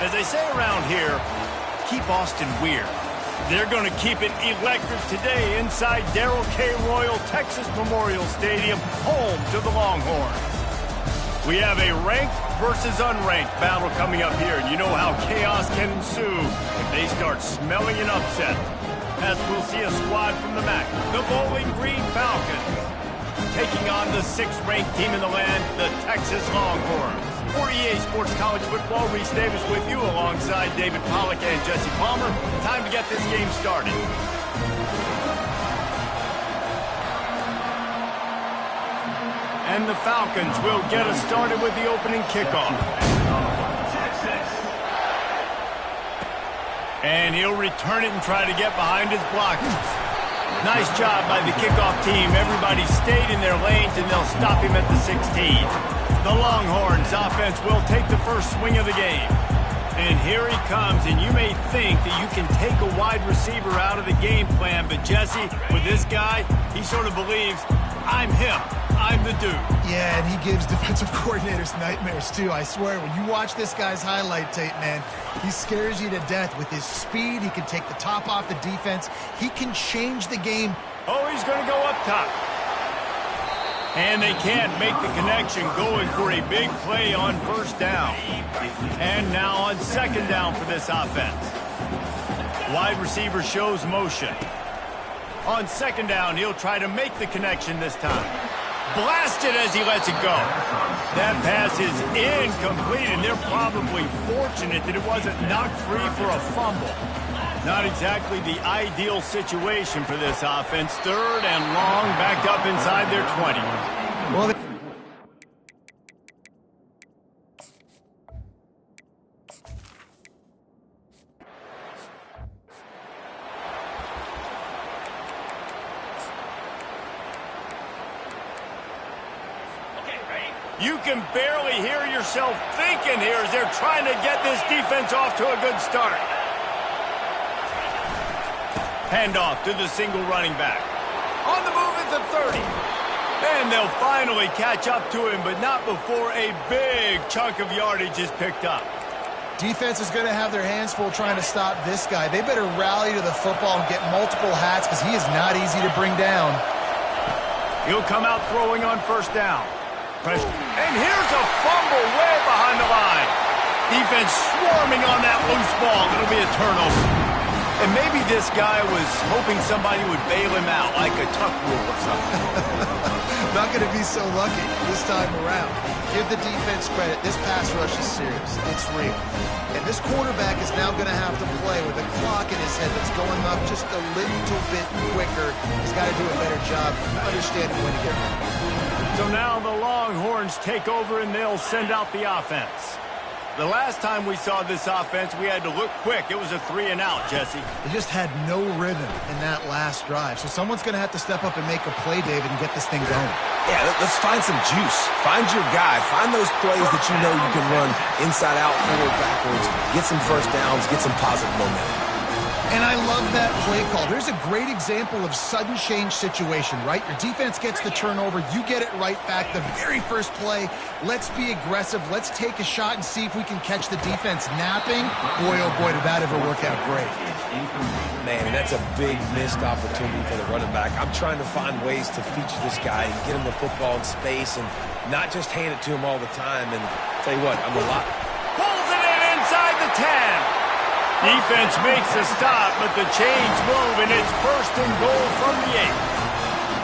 As they say around here, keep Austin weird. They're going to keep it electric today inside Darrell K. Royal Texas Memorial Stadium, home to the Longhorns. We have a ranked versus unranked battle coming up here, and you know how chaos can ensue if they start smelling an upset. As we'll see a squad from the MAC, the Bowling Green Falcons, taking on the 6th-ranked team in the land, the Texas Longhorns. For EA Sports College Football, Reese Davis with you alongside David Pollack and Jesse Palmer. Time to get this game started. And the Falcons will get us started with the opening kickoff. And he'll return it and try to get behind his blockers. Nice job by the kickoff team. Everybody stayed in their lanes, and they'll stop him at the 16. The Longhorns offense will take the first swing of the game. And here he comes, and you may think that you can take a wide receiver out of the game plan, but Jesse, with this guy, he sort of believes, I'm him. I'm the dude. Yeah, and he gives defensive coordinators nightmares, too. I swear, when you watch this guy's highlight tape, man, he scares you to death with his speed. He can take the top off the defense. He can change the game. Oh, he's going to go up top. And they can't make the connection, going for a big play on first down. And now on second down for this offense. Wide receiver shows motion. On second down, he'll try to make the connection this time. Blasted as he lets it go. That pass is incomplete, and they're probably fortunate that it wasn't knocked free for a fumble. Not exactly the ideal situation for this offense. Third and long, backed up inside their 20. Well, you can barely hear yourself thinking here as they're trying to get this defense off to a good start. Handoff to the single running back. On the move at the 30. And they'll finally catch up to him, but not before a big chunk of yardage is picked up. defense is going to have their hands full trying to stop this guy. They better rally to the football and get multiple hats because he is not easy to bring down. He'll come out throwing on first down. Pressure. And here's a fumble way behind the line. Defense swarming on that loose ball. It'll be a turnover. And maybe this guy was hoping somebody would bail him out, like a tuck rule or something. Not going to be so lucky this time around. Give the defense credit. This pass rush is serious. It's real. And this quarterback is now going to have to play with a clock in his head that's going up just a little bit quicker. He's got to do a better job understanding when to get ready. So now the Longhorns take over and they'll send out the offense. The last time we saw this offense, we had to look quick. It was a 3-and-out, Jesse. They just had no rhythm in that last drive. So someone's going to have to step up and make a play, David, and get this thing going. Yeah, let's find some juice. Find your guy. Find those plays that you know you can run inside out, forward, backwards. Get some first downs. Get some positive momentum. And I love that play call. There's a great example of sudden change situation, right? Your defense gets the turnover. You get it right back. The very first play, let's be aggressive. Let's take a shot and see if we can catch the defense napping. Boy, oh boy, did that ever work out great. Man, that's a big missed opportunity for the running back. I'm trying to find ways to feature this guy and get him the football in space and not just hand it to him all the time. And tell you what, I'm a lot. Pulls it in inside the 10. Defense makes a stop, but the chains move, and it's first and goal from the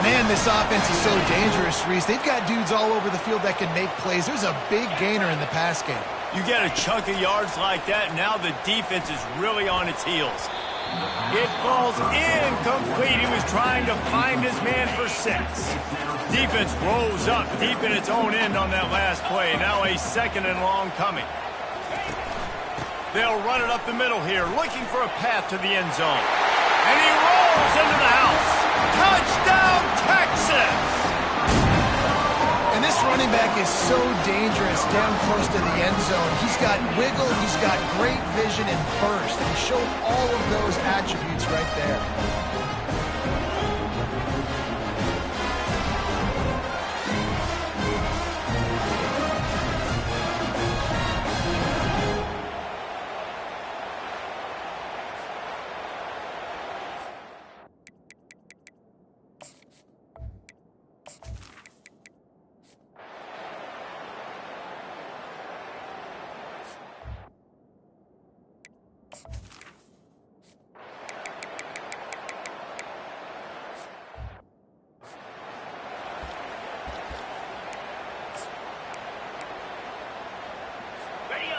8. Man, this offense is so dangerous, Reese. They've got dudes all over the field that can make plays. There's a big gainer in the pass game. You get a chunk of yards like that, and now the defense is really on its heels. It falls incomplete. He was trying to find his man for 6. Defense rolls up deep in its own end on that last play. Now a second and long coming. They'll run it up the middle here, looking for a path to the end zone. And he rolls into the house. Touchdown, Texas! And this running back is so dangerous down close to the end zone. He's got wiggle, he's got great vision and burst. And he showed all of those attributes right there.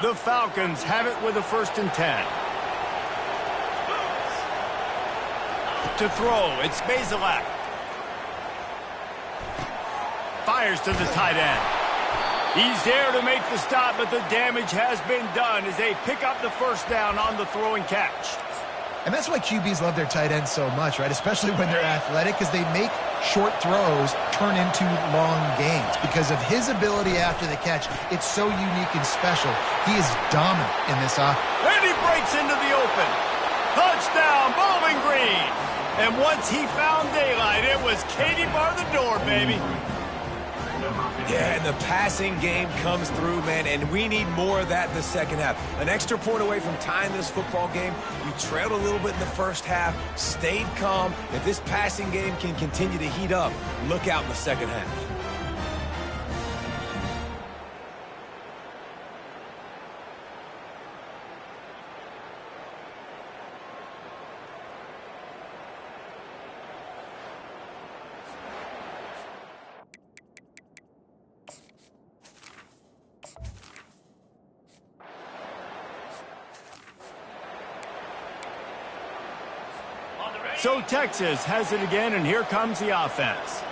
The Falcons have it with a 1st and 10. To throw, it's Bazelak. Fires to the tight end. He's there to make the stop, but the damage has been done as they pick up the 1st down on the throw and catch. And that's why QBs love their tight ends so much, right? Especially when they're athletic, because they make short throws turn into long gains. Because of his ability after the catch, it's so unique and special. He is dominant in this offense. And he breaks into the open. Touchdown, Bowling Green. And once he found daylight, it was Katie bar the door, baby. Yeah, and the passing game comes through, man, and we need more of that in the second half. An extra point away from tying this football game. You trailed a little bit in the first half, stayed calm. If this passing game can continue to heat up, look out in the second half. So Texas has it again, and here comes the offense.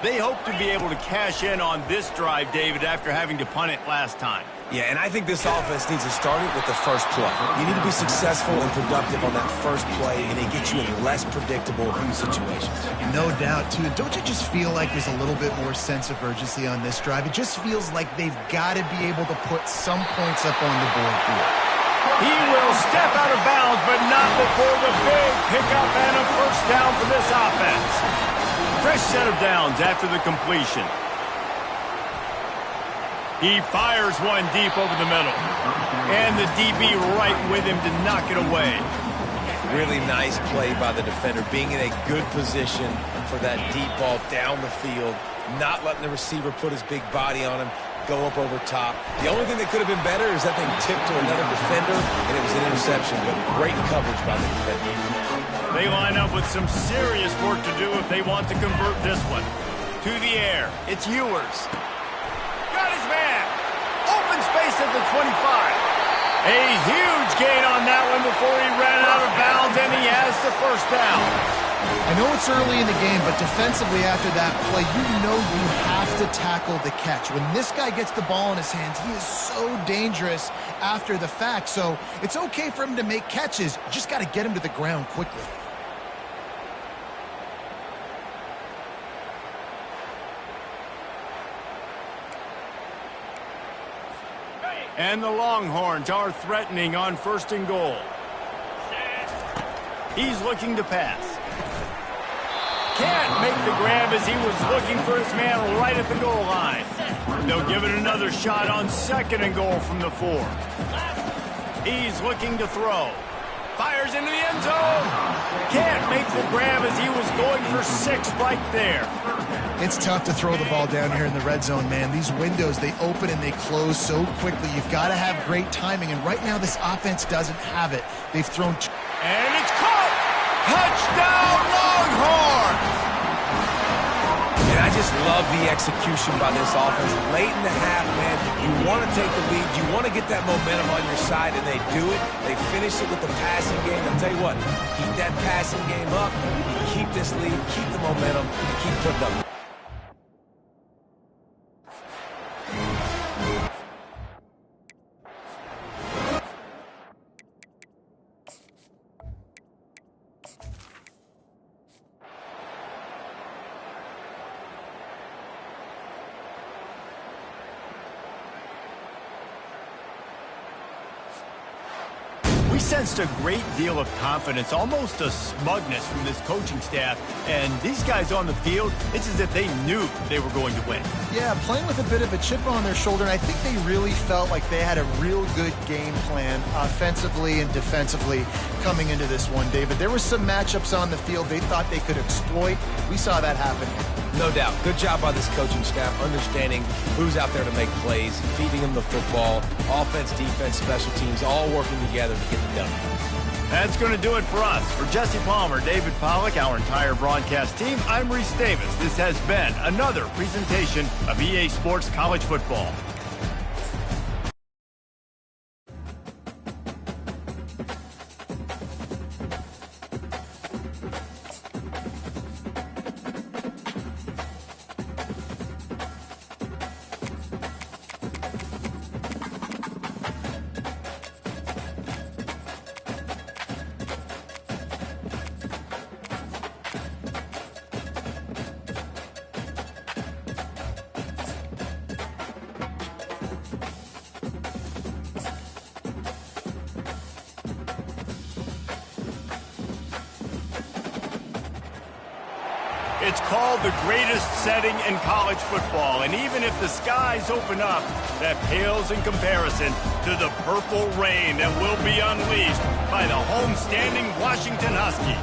They hope to be able to cash in on this drive, David, after having to punt it last time. Yeah, and I think this offense needs to start it with the first play. You need to be successful and productive on that first play, and it gets you in less predictable situations. No doubt, too. Don't you just feel like there's a little bit more sense of urgency on this drive? It just feels like they've got to be able to put some points up on the board here. He will step out of bounds, but not before the big pickup and a 1st down for this offense. Fresh set of downs after the completion. He fires one deep over the middle. And the DB right with him to knock it away. Really nice play by the defender, being in a good position for that deep ball down the field, not letting the receiver put his big body on him, go up over top. The only thing that could have been better is that thing tipped to another defender, and it was an interception, but great coverage by the defender. They line up with some serious work to do if they want to convert this one. To the air, it's Ewers. Got his man. Open space at the 25. A huge gain on that one before he ran out of bounds, and he has the 1st down. I know it's early in the game, but defensively after that play, you know you have to tackle the catch. When this guy gets the ball in his hands, he is so dangerous after the fact. So it's okay for him to make catches. You just got to get him to the ground quickly. And the Longhorns are threatening on 1st and goal. He's looking to pass. Can't make the grab as he was looking for his man right at the goal line. They'll give it another shot on 2nd and goal from the 4. He's looking to throw. Fires into the end zone. Can't make the grab as he was going for 6 right there. It's tough to throw the ball down here in the red zone, man. These windows, they open and they close so quickly. You've got to have great timing, and right now this offense doesn't have it. They've thrown... And it's caught! Touchdown, Longhorns! And I just love the execution by this offense. Late in the half, man, you want to take the lead. You want to get that momentum on your side, and they do it. They finish it with the passing game. I'll tell you what, keep that passing game up. You keep this lead, keep the momentum, and keep putting up. We sensed a great deal of confidence, almost a smugness from this coaching staff. And these guys on the field, it's as if they knew they were going to win. Yeah, playing with a bit of a chip on their shoulder, and I think they really felt like they had a real good game plan offensively and defensively coming into this one, David. There were some matchups on the field they thought they could exploit. We saw that happen. No doubt. Good job by this coaching staff, understanding who's out there to make plays, feeding them the football, offense, defense, special teams, all working together to get the W. That's going to do it for us. For Jesse Palmer, David Pollack, our entire broadcast team, I'm Reese Davis. This has been another presentation of EA Sports College Football. It's called the greatest setting in college football, and even if the skies open up, that pales in comparison to the purple rain that will be unleashed by the homestanding Washington Huskies.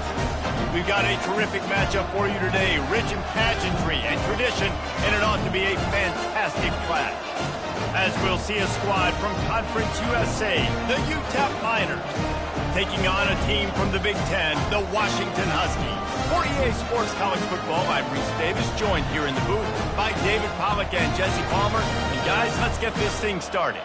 We've got a terrific matchup for you today, rich in pageantry and tradition, and it ought to be a fantastic clash. As we'll see a squad from Conference USA, the UTEP Miners, taking on a team from the Big Ten, the Washington Huskies. For EA Sports College Football, I'm Reese Davis, joined here in the booth by David Pollack and Jesse Palmer. And guys, let's get this thing started.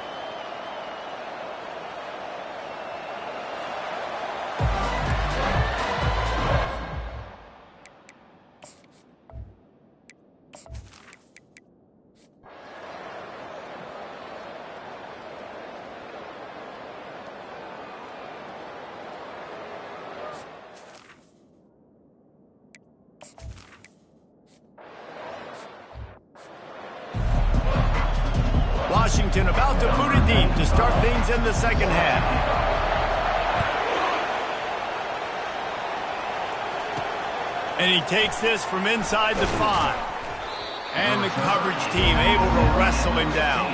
Washington about to boot it deep to start things in the second half. And he takes this from inside the 5. And the coverage team able to wrestle him down.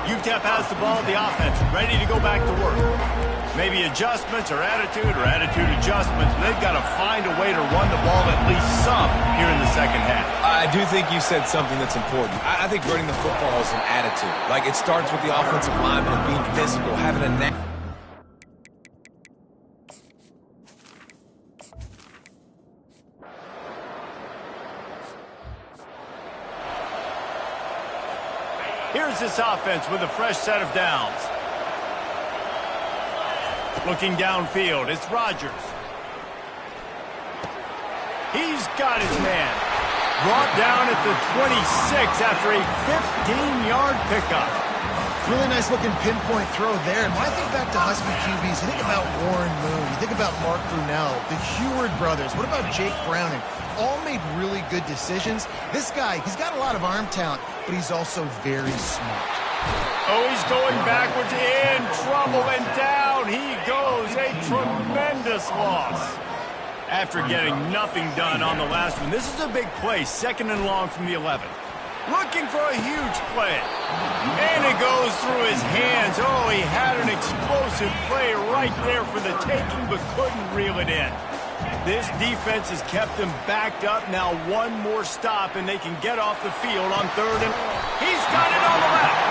UTEP has the ball, the offense ready to go back to work. Maybe adjustments or attitude adjustments. But they've got to find a way to run the ball at least some here in the second half. I do think you said something that's important. I think running the football is an attitude. Like, it starts with the offensive lineman and being physical, having a knack. Here's this offense with a fresh set of downs. Looking downfield, it's Rodgers. He's got his man. Brought down at the 26 after a 15-yard pickup. Really nice looking pinpoint throw there. And when I think back to Husky QBs, you think about Warren Moon, you think about Mark Brunell, the Heward brothers. What about Jake Browning? All made really good decisions. This guy, he's got a lot of arm talent, but he's also very smart. Oh, he's going backwards, in trouble, and down he goes. A tremendous loss. After getting nothing done on the last one, this is a big play, 2nd and long from the 11. Looking for a huge play. And it goes through his hands. Oh, he had an explosive play right there for the taking, but couldn't reel it in. This defense has kept them backed up. Now one more stop, and they can get off the field on 3rd and... He's got it on the left.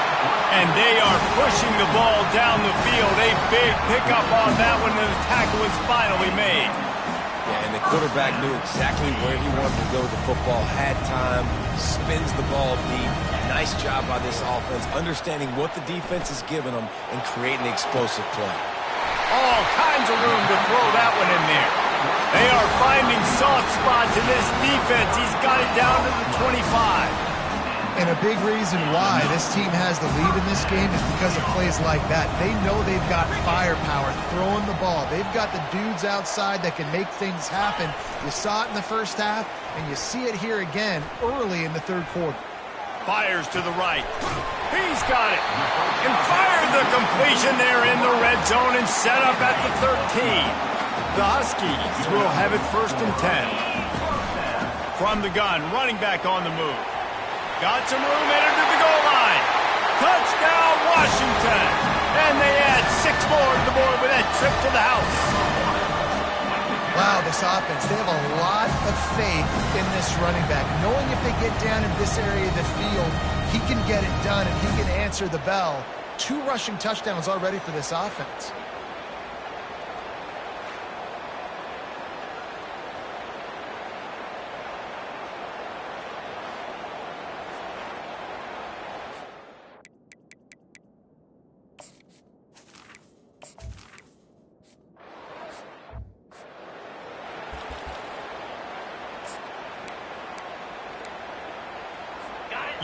And they are pushing the ball down the field. A big pickup on that one, and the tackle is finally made. Yeah, and the quarterback knew exactly where he wanted to go with the football, had time, spins the ball deep. Nice job by this offense, understanding what the defense is giving them and creating an explosive play. All kinds of room to throw that one in there. They are finding soft spots in this defense. He's got it down to the 25. And a big reason why this team has the lead in this game is because of plays like that. They know they've got firepower throwing the ball. They've got the dudes outside that can make things happen. You saw it in the first half, and you see it here again early in the 3rd quarter. Fires to the right. He's got it. And fired the completion there in the red zone and set up at the 13. The Huskies will have it 1st and 10. From the gun, running back on the move. Got some room headed to the goal line. Touchdown, Washington. And they add 6 more to the board with that trip to the house. Wow, this offense, they have a lot of faith in this running back. Knowing if they get down in this area of the field, he can get it done and he can answer the bell. 2 rushing touchdowns already for this offense.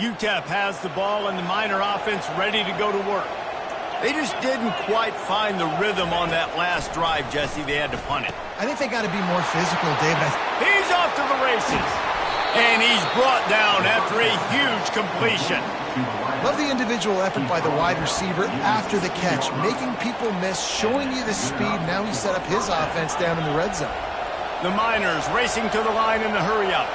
UTEP has the ball and the Miner offense ready to go to work. They just didn't quite find the rhythm on that last drive, Jesse. They had to punt it. I think they got to be more physical, David. He's off to the races. And he's brought down after a huge completion. Love the individual effort by the wide receiver after the catch, making people miss, showing you the speed. Now he set up his offense down in the red zone. The Miners racing to the line in the hurry-up.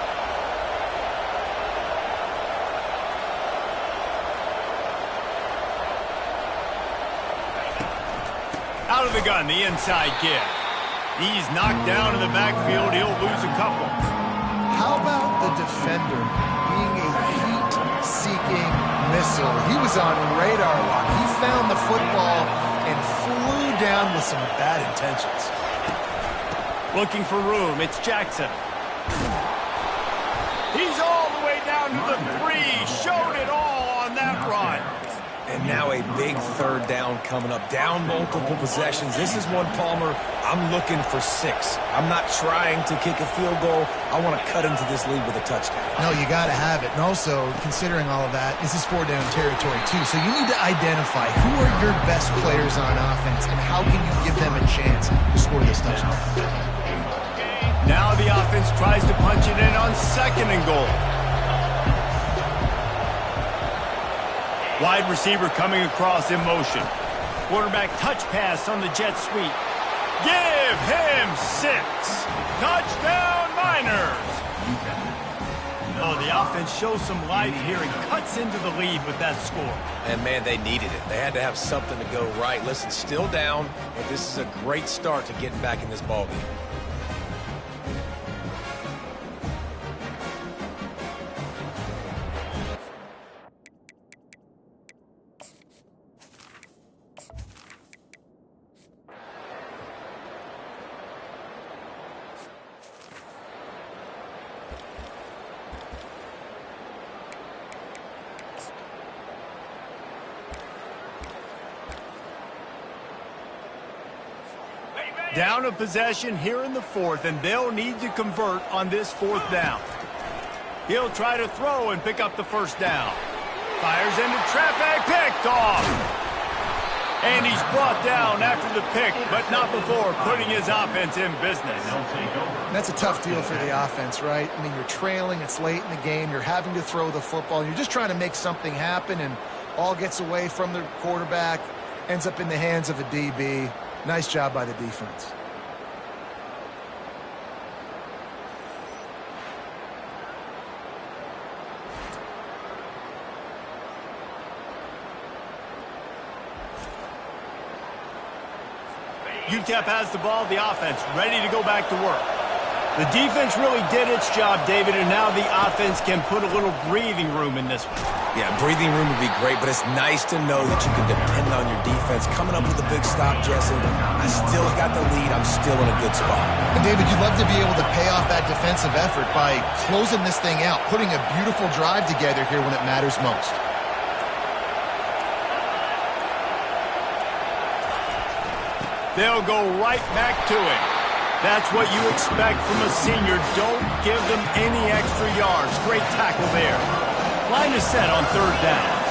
Out of the gun, the inside give. He's knocked down in the backfield. He'll lose a couple. How about the defender being a heat-seeking missile? He was on radar lock. He found the football and flew down with some bad intentions. Looking for room, it's Jackson. He's all the way down to the 3. Showed it all on that run. And now a big third down coming up. Down multiple possessions. This is one, Palmer, I'm looking for 6. I'm not trying to kick a field goal. I want to cut into this lead with a touchdown. No, you got to have it. And also, considering all of that, this is 4-down territory, too. So you need to identify who are your best players on offense and how can you give them a chance to score this touchdown. Now the offense tries to punch it in on 2nd and goal. Wide receiver coming across in motion. Quarterback touch pass on the jet sweep. Give him 6. Touchdown, Miners. Oh, the offense shows some life here and cuts into the lead with that score. And, man, they needed it. They had to have something to go right. Listen, still down, but this is a great start to getting back in this ballgame. Down a possession here in the 4th, and they'll need to convert on this 4th down. He'll try to throw and pick up the 1st down. Fires into traffic, picked off. And he's brought down after the pick, but not before putting his offense in business. That's a tough deal for the offense, right? I mean, you're trailing, it's late in the game, you're having to throw the football, you're just trying to make something happen, and all gets away from the quarterback, ends up in the hands of a DB. Nice job by the defense. UTEP has the ball, the offense ready to go back to work. The defense really did its job, David, and now the offense can put a little breathing room in this one. Yeah, breathing room would be great, but it's nice to know that you can depend on your defense. Coming up with a big stop, Jesse. I still got the lead. I'm still in a good spot. And, David, you'd love to be able to pay off that defensive effort by closing this thing out, putting a beautiful drive together here when it matters most. They'll go right back to it. That's what you expect from a senior. Don't give them any extra yards. Great tackle there. Line is set on 3rd down.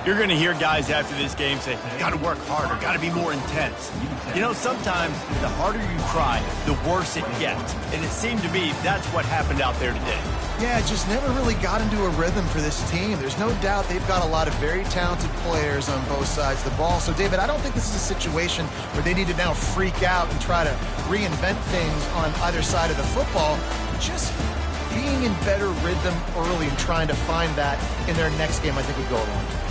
You're going to hear guys after this game say, got to work harder, got to be more intense. You know, sometimes the harder you try, the worse it gets. And it seemed to me that's what happened out there today. Yeah, just never really got into a rhythm for this team. There's no doubt they've got a lot of very talented players on both sides of the ball. So, David, I don't think this is a situation where they need to now freak out and try to reinvent things on either side of the football. Just being in better rhythm early and trying to find that in their next game, I think would go a long way.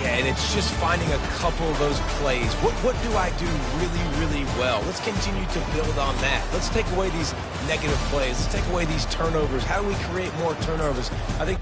Yeah, and it's just finding a couple of those plays. What do I do really, really well? Let's continue to build on that. Let's take away these negative plays. Let's take away these turnovers. How do we create more turnovers? I think